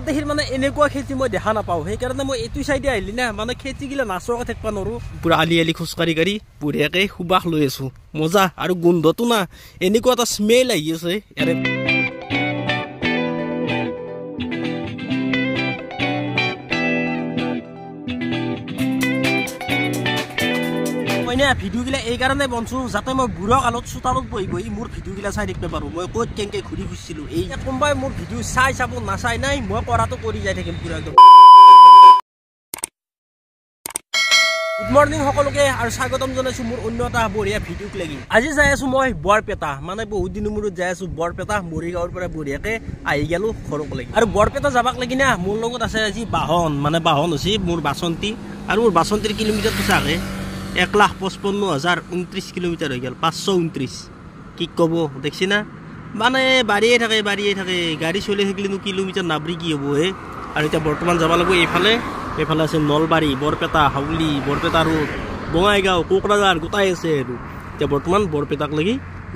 দেখিৰ মানে এনেকুৱা খেতি মই দেখা নাপাওঁ সেইকাৰণে মই এইটো চাইডে আহিলি না মানে খেতি গিলা নাচৰকে থাকিব নোৱাৰো পুৰা আলি আলি খোজকাঢ়ি কাঢ়ি বঢ়িয়াকে সুবাস লৈ আছো মজা আৰু গোন্ধটো না এনেকুৱা এটা স্মেল আহি আছে ইয়াৰে ভিডিঅ গিলা এই কাৰণে বনছো যাতে মই বুঢ়া কালত চোতালত বহি বহি মোৰ ভিডিঅ গিলা চাই থাকিব পাৰো মই ক'ত কেনেকে ঘূৰি ফুৰিছিলো এই কোনোবাই মোৰ ভিডিঅ চাই চাব নাচাই নাই মই কৰাটো কৰি যাই থাকিম পুৰা একদম গুড মৰ্নিং সকলোকে আৰু স্বাগতম জনাইছো মোৰ অন্য এটা বঢ়িয়া ভিডিঅ'ক লাগি আজি যাই আছো মই বৰপেটা মানে বহুত দিনৰ মূৰত যাই আছো বৰপেটা মৰিগাঁৱৰ পৰা বঢ়িয়াকে আহি গেলো ঘৰক লাগি আৰু বৰপেটা যাবাক লাগি না মোৰ লগত আছে আজি বাহন মানে বাহন হৈছে মোৰ বাসন্তী আৰু মোৰ বাসন্তীৰ কিলোমিটাৰটো চাগে 1,55,029 কিলোমিটাৰ হৈ গেল 529 কি কব দেখছি না মানে বাঢ়িয়ে থাকে গাড়ী চলি থাকিলেনো কিলোমিটাৰ নাবৰি কি হ'ব হে আৰু এতিয়া বৰ্তমান যাব লাগিব এইফালে আছে নলবাৰী বৰপেটা হাউলি বৰপেটা ৰোড বঙাইগাঁও কোকৰাঝাৰ গোটাই আছে আৰু এতিয়া বৰ্তমান বৰপেটাক লাগি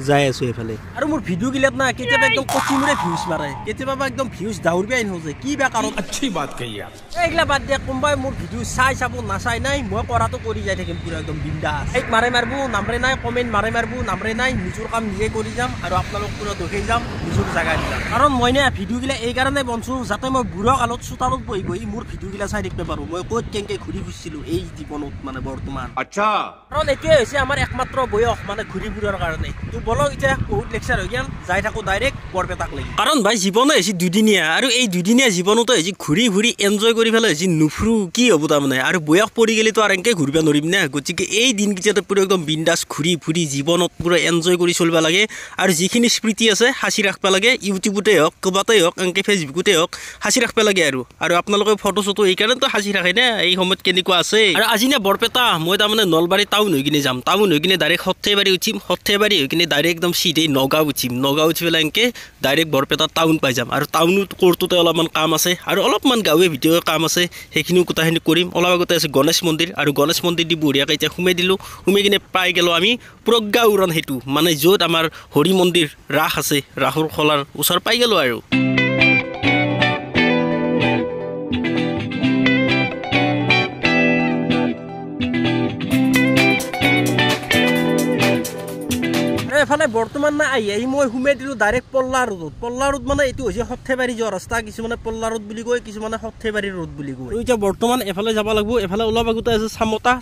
যাই আছো এইফালে আৰু মোৰ ভিডিঅ গিলাত না কেতিয়াবা একদম কচিমৰে ভিউজ মাৰে কেতিয়াবা একদম ভিউজ দাউৰবি আইন হৈ কি বা কাৰণ अच्छी बात कही आप এইগলা বাদ দিয়া কোনোবাই মোৰ ভিডিঅ চাই চাব নাচাই নাই মই কৰাটো কৰি যাই থাকিম পুৰা একদম বিন্দাছ লাইক মাৰবো নামৰে নাই কমেন্ট মাৰবো নামৰে নাই নিজৰ কাম নিজে কৰি যাম আৰু আপোনালোক পুৰা দেখাই যাম নিজৰ জায়গা দিম কাৰণ মই না ভিডিঅ গিলা এই কাৰণে বনছো যাতে মই বুঢ়া কালত চোতালত বহি বহি মোৰ ভিডিঅ গিলা চাই থাকিব পাৰো মই ক'ত কেনেকে ঘূৰি ফুৰিছিলো এই জীৱনত মানে বৰ্তমান अच्छा কাৰণ এইটোৱে হৈছে আমাৰ একমাত্ৰ বয়স মানে ঘূৰি ফুৰাৰ কাৰণে বলক এতিয়া বহুত লেকচাৰ হৈ গেল যাই থাকো ডাইৰেক্ট বৰপেটাক লাগি কাৰণ ভাই জীৱনে হৈছে দুদিনীয়া আৰু এই দুদিনীয়া জীৱনতো হৈছে ঘূৰি ঘূৰি এনজয় কৰি পেলাই হৈছে নুফুৰো কি হ'ব তাৰমানে আৰু বয়স পৰি গেলেতো আৰু এনেকৈ ঘূৰিব নোৱাৰিম না গতিকে এই দিনকেইটাতে পুৰা একদম বিন্দাছ ঘূৰি ফুৰি জীৱনত পুৰা এনজয় কৰি চলিব লাগে আৰু যিখিনি স্মৃতি আছে সাঁচি ৰাখিব লাগে ইউটিউবতে হওক ক'ৰবাতে হওক এনেকৈ ফেচবুকতে হওক সাঁচি ৰাখিব লাগে আৰু আপোনালোকে ফটো চটো এইকাৰণেতো সাঁচি ৰাখে না এই সময়ত কেনেকুৱা আছে আৰু আজি না বৰপেটা মই তাৰমানে নলবাৰী টাউন হৈ কিনে যাম টাউন হৈ কিনে ডাইৰেক্ট সৰ্থেবাৰী উঠিম সৰ্থেবাৰী হৈ কিনে ডাইৰেক্ট একদম চিধেই নগাঁও উঠিম নগাঁও উঠি পেলাই এনেকৈ ডাইৰেক্ট বৰপেটা টাউন পাই যাম আৰু টাউনত কৰোঁতে অলপমান কাম আছে আৰু অলপমান গাঁৱে ভিতৰৰ কাম আছে সেইখিনিও গোটেইখিনি কৰিম অলপ আগতে আছে গণেশ মন্দিৰ আৰু গণেশ মন্দিৰ দি বঢ়িয়াকৈ এতিয়া সোমাই দিলোঁ সোমাই কিনে পাই গ'লোঁ আমি প্ৰজ্ঞা উৰণ সেইটো মানে য'ত আমাৰ হৰি মন্দিৰ ৰাস আছে ৰাসৰ খলাৰ ওচৰ পাই গ'লোঁ আৰু এফালে বৰ্তমান না আহি মই সোমাই দিলোঁ ডাইৰেক্ট পল্লা ৰোড মানে এইটো হৈছে সৰ্থেবাৰী যোৱা ৰাস্তা কিছুমানে পল্লা ৰোড বুলি কয় কিছুমানে সৰ্থেবাৰী ৰোড বুলি কয় এতিয়া বৰ্তমান এফালে যাব লাগিব এফালে অলপ আগতে আছে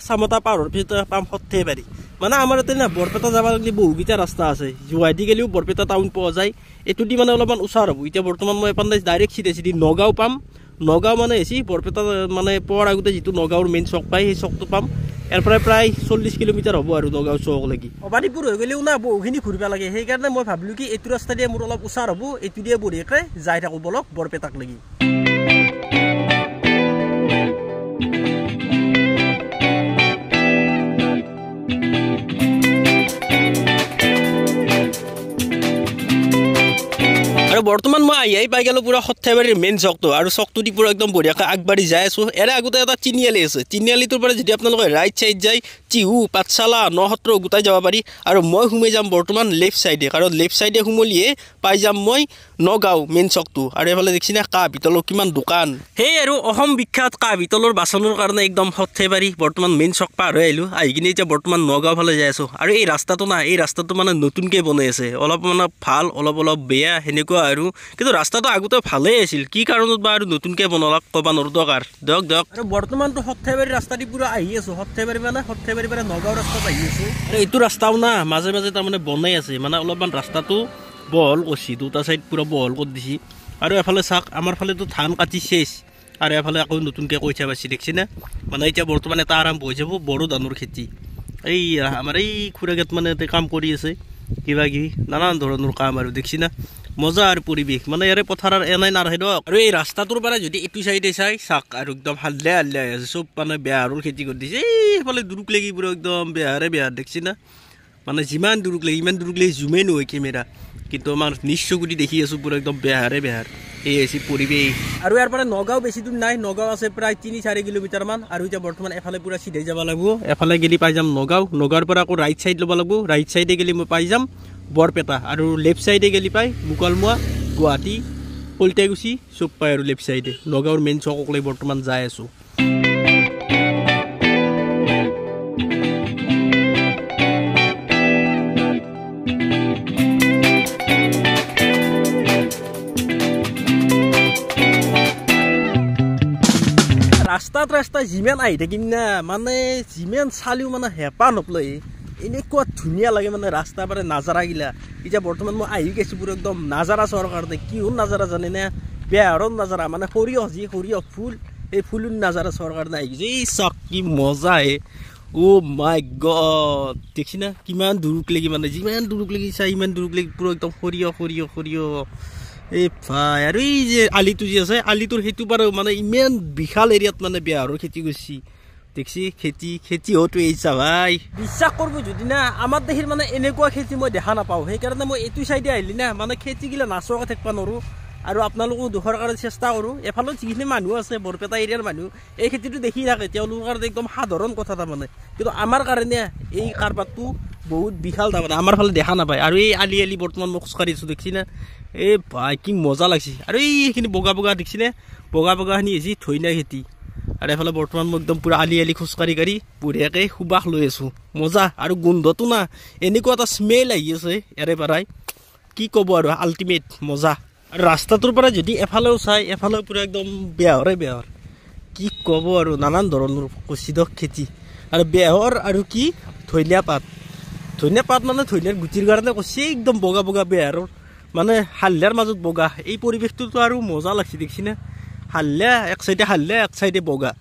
চামতা পাহাৰৰ ভিতৰত পাম সৰ্থেবাৰী মানে আমাৰ ইয়াতে না বৰপেটা যাব লাগিলে বহুকেইটা ৰাস্তা আছে গুৱাহাটী গেলেও বৰপেটা টাউন পোৱা যায় এইটো দি মানে অলপমান ওচৰ হ'ব এতিয়া বৰ্তমান মই এফালে ডাইৰেক্ট চিধি নগাঁও পাম নগাঁও মানে হৈছে বৰপেটা মানে পোৱাৰ আগতে যিটো নগাঁৱৰ মেইন চক পায় সেই চকটো পাম ইয়াৰ পৰা প্ৰায় 40 কিলোমিটাৰ হ'ব আৰু নগাঁও চক লাগি অবাদীপুৰ হৈ গ'লেও না বহুখিনি ঘূৰিব লাগে সেইকাৰণে মই ভাবিলোঁ কি এইটো ৰাস্তা দিয়ে মোৰ অলপ ওচৰ হ'ব এইটো দিয়ে বঢ়িয়াকৈ যাই থাকোঁ বলক বৰপেটাক লাগি আৰু বৰ্তমান মই আহি পাই গ'লোঁ পুৰা সৰ্থেবাৰীৰ মেইন চকটো আৰু চকটো দি পুৰা একদম বঢ়িয়াকৈ আগবাঢ়ি যাই আছোঁ এৰে আগতে এটা তিনিআলি আছে তিনিআলিটোৰ পৰা যদি আপোনালোকে ৰাইট চাইড যায় টিহু পাঠশালা নসত্ৰ গোটাই যাব পাৰি আৰু মই সোমাই যাম বৰ্তমান লেফ্ট চাইডে কাৰণ লেফ্ট চাইডে সোমলিয়ে পাই যাম মই নগাঁও মেইন চকটো আৰু এইফালে দেখিছি না কাঁহ পিতলৰ কিমান দোকান সেই আৰু অসম বিখ্যাত কাঁহ পিতলৰ বাচনৰ কাৰণে একদম সৰ্থেবাৰী বৰ্তমান মেইন চক পাৰ হৈ আহিলোঁ আহি কিনে এতিয়া বৰ্তমান নগাঁও ফালে যাই আছোঁ আৰু এই ৰাস্তাটো না এই ৰাস্তাটো মানে নতুনকৈ বনাই আছে অলপ মানে ভাল অলপ বেয়া সেনেকুৱা আৰু কিন্তু ৰাস্তাটো আগতে ভালেই আছিল কি কাৰণত বা আৰু নতুনকৈ বনালাক ক'ব নোৱাৰোঁ দিয়ক আৰু বৰ্তমানতো সৰ্থেবাৰী ৰাস্তা দি পুৰা আহি আছোঁ সৰ্থেবাৰী পৰা নগাঁও ৰাস্তাত আহি আছোঁ আৰু এইটো ৰাস্তাও না মাজে তাৰমানে বনাই আছে মানে অলপমান ৰাস্তাটো বহল কৰিছে দুটা চাইড পুৰা বহল কৰি দিছে আৰু এফালে চাওক আমাৰ ফালেতো ধান কাটি শেষ আৰু এফালে আকৌ নতুনকৈ কইঠা পাইছে দেখিছে না মানে এতিয়া বৰ্তমান এটা আৰম্ভ হৈ যাব বড়ো ধানৰ খেতি এই আমাৰ এই খুৰাগেত মানে কাম কৰি আছে কিবা কিবি নানান ধৰণৰ কাম আৰু দেখিছে না মজা আৰু পৰিৱেশ মানে ইয়াৰে পথাৰ এনাই নাৰাখে দিয়ক আৰু এই ৰাস্তাটোৰ পৰা যদি এইটো চাইডে চাই চাওক আৰু একদম হাল্লে আছে চব মানে বেহাৰৰ খেতি কৰি দিছে এইফালে দুৰুক লাগি পুৰা একদম বেহাৰ দেখিছে না মানে যিমান দুৰুক লাগি ইমান দুৰুক লাগি জুমেই নহয় কেমেৰা কিন্তু আমাৰ নিশ্চয়গুটি দেখি আছোঁ পুৰা একদম বেহাৰে এই হৈছে পৰিৱেশ আৰু ইয়াৰ পৰা নগাঁও বেছি দূৰ নাই নগাঁও আছে প্ৰায় 3-4 কিলোমিটাৰমান আৰু এতিয়া বৰ্তমান এফালে পুৰা চিধাই যাব লাগিব এফালে গেলি পাই যাম নগাঁৱৰ পৰা আকৌ ৰাইট চাইড ল'ব লাগিব ৰাইট চাইডে গেলি মই পাই যাম বৰপেটা আৰু লেফ্ট চাইডে গেলি পাই মুকলমুৱা গুৱাহাটী কলটাইগুচি চব পায় আৰু লেফ্ট চাইডে নগাঁৱৰ মেইন চকলৈ বৰ্তমান যাই আছোঁ। ৰাস্তা যিমান আহি থাকিম না মানে যিমান চালিও মানে হেঁপাহ নপলাই এনেকুৱা ধুনীয়া লাগে মানে ৰাস্তা পাৰে নাজাৰাগিলা। এতিয়া বৰ্তমান মই আহি গৈছোঁ পুৰা একদম নাজাৰা চোৱাৰ কাৰণে। কি হ'ল নাজাৰা জানে না বেহাৰৰ নাজাৰা মানে সৰিয়হ ফুল এই ফুলৰ নাজাৰা চোৱাৰ কাৰণে আহি গৈছোঁ। এই চাওক কি মজা হে অ' মাই গড দেখছি না কিমান দূৰক লাগি মানে যিমান দূৰক লাগি চাই ইমান দূৰক লাগি পুৰা একদম সৰিয়হ এই ভাই আৰু এই যে আলিটো যে আছে আলিটোৰ সেইটো পাৰে মানে ইমান বিশাল এৰিয়াত মানে বেহাৰৰ খেতি কৰিছে দেখছি খেতি হয়তো এইছা ভাই বিশ্বাস কৰিব যদি না আমাৰ দেশৰ মানে এনেকুৱা খেতি মই দেখা নাপাওঁ। সেইকাৰণে মই এইটো চাইডে আহিলি না মানে খেতিগিলা নাচোৱাকৈ থাকিব নোৱাৰোঁ আৰু আপোনালোকো দুখৰ কাৰণে চেষ্টা কৰোঁ। এফালে যিখিনি মানুহ আছে বৰপেটা এৰিয়াৰ মানুহ এই খেতিটো দেখি থাকে তেওঁলোকৰ কাৰণে একদম সাধাৰণ কথা তাৰমানে, কিন্তু আমাৰ কাৰণে এই কাৰবাৰটো বহুত বিশাল তাৰমানে আমাৰ ফালে দেখা নাপায়। আৰু এই আলি বৰ্তমান মই খোজকাঢ়ি আছোঁ দেখছি না এই ভাই কি মজা লাগছে। আৰু এইখিনি বগা দেখছি নে বগাখিনি হৈছে ধইনা খেতি। আৰু এফালে বৰ্তমান মই একদম পুৰা আলি খোজকাঢ়ি বঢ়িয়াকৈ সুবাস লৈ আছোঁ মজা। আৰু গোন্ধটো না এনেকুৱা এটা স্মেল আহি আছে ইয়াৰে পৰাই কি ক'ব আৰু আল্টিমেট মজা। আৰু ৰাস্তাটোৰ পৰা যদি এফালেও চাই এফালে পুৰা একদম বেহৰ কি ক'ব আৰু নানান ধৰণৰ কচিদ খেতি আৰু বেহৰ আৰু কি ধনিয়া পাত মানে ধনিয়াৰ গুটিৰ কাৰণে কচি একদম বগা বেহাৰৰ মানে হাল্লাৰ মাজত বগা। এই পৰিৱেশটোতো আৰু মজা লাগছে দেখছি না হাল্লা এক চাইডে বগা।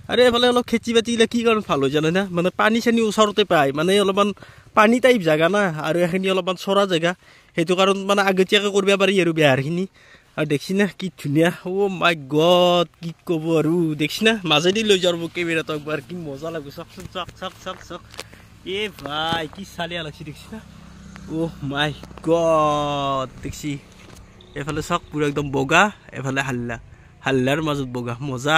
আৰু এইফালে অলপ খেতি বাতিবিলাক কি কাৰণ ভাল হৈ জানে না মানে পানী চানী ওচৰতে পায় মানে অলপমান পানী টাইপ জেগা না আৰু এইখিনি অলপমান চৰা জেগা সেইটো কাৰণ মানে আগতীয়াকৈ কৰিব পাৰি আৰু বেহাৰখিনি। আৰু দেখছি না কি ধুনীয়া অ' মাই গড কি ক'ব আৰু দেখছি না মাজেদি লৈ যাওঁ কেমেৰাটো একবাৰ কি মজা লাগিব চাওক এ ভাই কি চালিয়া লাগছি দেখছি না অ' মাই গড দেখছি এফালে চাওক পুৰা একদম বগা এফালে হাল্লাৰ মাজত বগা মজা।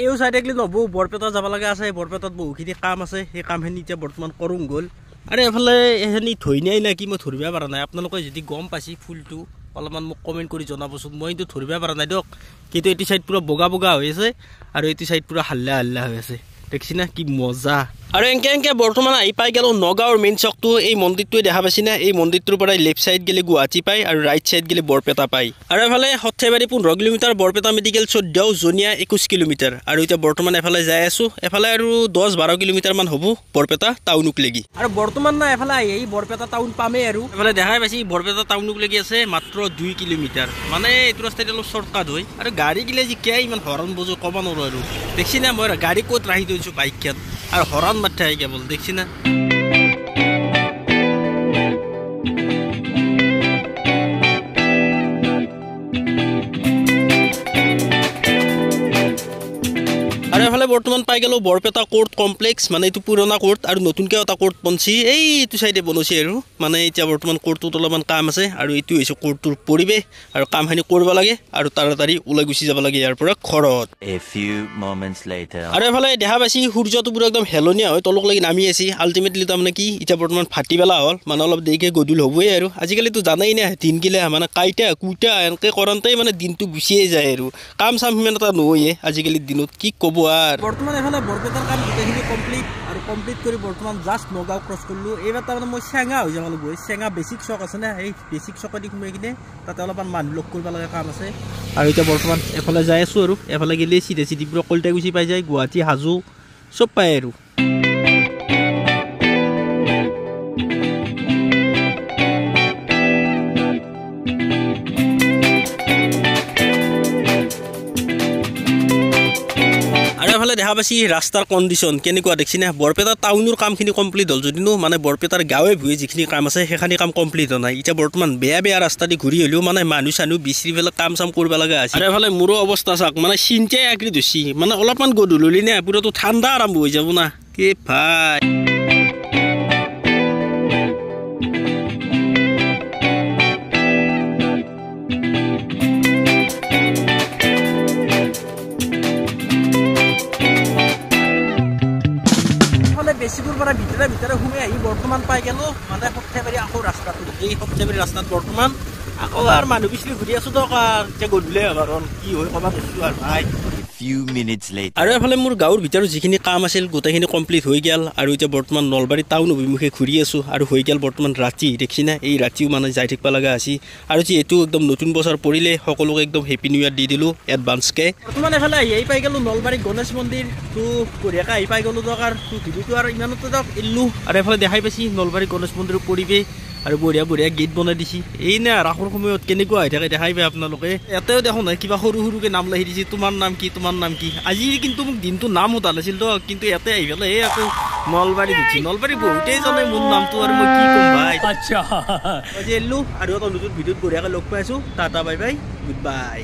এই চাইডে গ'লে নহ'ব বৰপেটা যাব লগা আছে। বৰপেটাত বহুখিনি কাম আছে সেই কামখিনি এতিয়া বৰ্তমান কৰোঁ গ'ল। আৰু এফালে এইখিনি ধনিয়াই না কি মই ধৰিব পৰা নাই। আপোনালোকে যদি গম পাইছে ফুলটো অলপমান মোক কমেণ্ট কৰি জনাবচোন। মই কিন্তু ধৰিব পৰা নাই দিয়ক, কিন্তু এইটো চাইড পুৰা বগা হৈ আছে আৰু এইটো চাইড পুৰা হাল্লা হৈ আছে দেখছি না কি মজা। আৰু এনেকৈ বৰ্তমান আহি পাই গ'লোঁ নগাঁৱৰ মেইন চকটো। এই মন্দিৰটোৱে দেখা পাইছি না এই মন্দিৰটোৰ পৰাই লেফ্ট চাইড গ'লে গুৱাহাটী পায় আৰু ৰাইট চাইড গ'লে বৰপেটা পায়। আৰু এফালে সৰ্থেবাৰী 15 কিলোমিটাৰ বৰপেটা মেডিকেল 14 জনিয়া 21 কিলোমিটাৰ। আৰু এতিয়া বৰ্তমান এফালে যাই আছোঁ এফালে আৰু 10-12 কিলোমিটাৰমান হ'ব বৰপেটা টাউনক লাগি। আৰু বৰ্তমান না এফালে আহি বৰপেটা টাউন পামেই আৰু এফালে দেখাই পাইছি বৰপেটা টাউনক লাগি আছে মাত্ৰ 2 কিলোমিটাৰ মানে এইটো ৰাস্তাত অলপ শ্বৰ্টকাট হয়। আৰু গাড়ী গিলে যে কিয় ইমান হৰণ বজো ক'ব নোৱাৰোঁ আৰু দেখছি না মই গাড়ী ক'ত ৰাখি থৈছোঁ বাইকখন আৰু হৰণ মাথা আহি কেৱল দেখছি না। আৰু এফালে বৰ্তমান পাই গ'লোঁ বৰপেটা কোৰ্ট কমপ্লেক্স মানে এইটো পুৰণা কোৰ্ট আৰু নতুনকৈ এটা কোৰ্ট বনছি এইটো চাইডে বনাইছে আৰু মানে এতিয়া বৰ্তমান কোৰ্টটোত অলপমান কাম আছে আৰু এইটো হৈছে কোৰ্টটোৰ পৰিৱেশ আৰু কামখিনি কৰিব লাগে আৰু তাড়াতাড়ি ওলাই গুচি যাব লাগে ইয়াৰ পৰা ঘৰত। আৰু এফালে দেখা পাইছি সূৰ্যটো পুৰা একদম হেলনীয়া হয় তলক লাগি নামি আছে। আল্টিমেটলি তাৰমানে কি এতিয়া বৰ্তমান ভাটিবেলা হ'ল মানে অলপ দেৰিকৈ গধূলি হ'বই আৰু আজিকালিতো জানাই না দিনগিলা মানে কাইটা কুইটা এনেকৈ কৰাওঁতেই মানে দিনটো গুচিয়ে যায় আৰু কাম চাম সিমান এটা নহয়ে আজিকালিৰ দিনত কি ক'ব। বৰ্তমান এফালে বৰপেটাৰ কাম গোটেইখিনি কমপ্লিট কৰি বৰ্তমান জাষ্ট নগাঁও ক্ৰছ কৰিলোঁ। এইবাৰ তাৰমানে মই চেঙা হৈ যাব লাগিব। চেঙা বেছিক চক আছে না সেই বেছিক চকেদি সোমাই কিনে তাতে অলপমান মানুহ লগ কৰিব লগা কাম আছে। আৰু এতিয়া বৰ্তমান এফালে যাই আছোঁ আৰু এফালে গ'লে চিধা পুৰা কলটাইগুচি পাই যায় গুৱাহাটী হাজো চব পায় আৰু। এফালে দেখা পাইছি ৰাস্তাৰ কণ্ডিশ্যন কেনেকুৱা দেখছি না বৰপেটা টাউনৰ কামখিনি কমপ্লিট হ'ল যদিও মানে বৰপেটাৰ গাঁৱে ভূঞে যিখিনি কাম আছে সেইখিনি কাম কমপ্লিট হোৱা নাই। এতিয়া বৰ্তমান বেয়া ৰাস্তা দি ঘূৰি হ'লেও মানে মানুহ বিচাৰি পেলাই কাম চাম কৰিব লগা আছে। আৰু এফালে মোৰো অৱস্থা চাওক মানে চিন্তাই আঁকৰি ধৰিছি মানে অলপমান গধূলি নে পুৰাতো ঠাণ্ডা আৰম্ভ হৈ যাব না কি ভাই। ভিতৰে সোমাই আহি বৰ্তমান পাই গেলো মানে সৰ্থেবাৰী আকৌ ৰাস্তাটো এই সৰ্থেবাৰী ৰাস্তাত বৰ্তমান আকৌ আৰু মানুহ পিছলি ঘূৰি আছো তো এতিয়া গধূলি কাৰণ কি হয় ক'বা কৈছোঁ আৰু ভাই few minutes later আৰু এফালে মোৰ গাঁৱৰ ভিতৰত যিখিনি কাম আছিল গোটেইখিনি কমপ্লিট হৈ গেল আৰু এতিয়া বৰ্তমান নলবাৰী টাউন অভিমুখে ঘূৰি আছোঁ আৰু হৈ গেল বৰ্তমান ৰাতি দেখছি না এই ৰাতিও মানে যাই থাকিব লগা আছে আৰু যিহেতু একদম নতুন বছৰ পৰিলে সকলোকে একদম হেপী নিউ ইয়াৰ দি দিলোঁ এডভান্সকে বৰ্তমান এফালে আহি পাই গ'লোঁ নলবাৰী গণেশ মন্দিৰ তো বঢ়িয়াকৈ আহি পাই গ'লোঁ দৰকাৰ তো ভিডিঅ'টো আৰু ইমানতে যাওক এৰিলোঁ আৰু এফালে দেখাই পাইছি নলবাৰী গণেশ মন্দিৰৰ পৰিৱেশ আৰু বঢ়িয়া বঢ়িয়া গীত বনাই দিছে এই নে ৰাসৰ সময়ত কেনেকুৱা হৈ থাকে দেখাই পাই আপোনালোকে ইয়াতেও দেখোন নাই কিবা সৰু সৰুকৈ নাম লাহি দিছে তোমাৰ নাম কি আজি কিন্তু মোক দিনটো নাম সোধা নাছিল তো কিন্তু ইয়াতে আহি পেলাই এই আকৌ নলবাৰী ঘুৰছি নলবাৰী বহুতেই জানে মোৰ নামটো আৰু মই কি ক'ম ভাই আচ্ছা আজি এৰিলোঁ আৰু এটা নতুন ভিডিঅ'ত বঢ়িয়াকৈ লগ পাইছোঁ tata bye bye good bye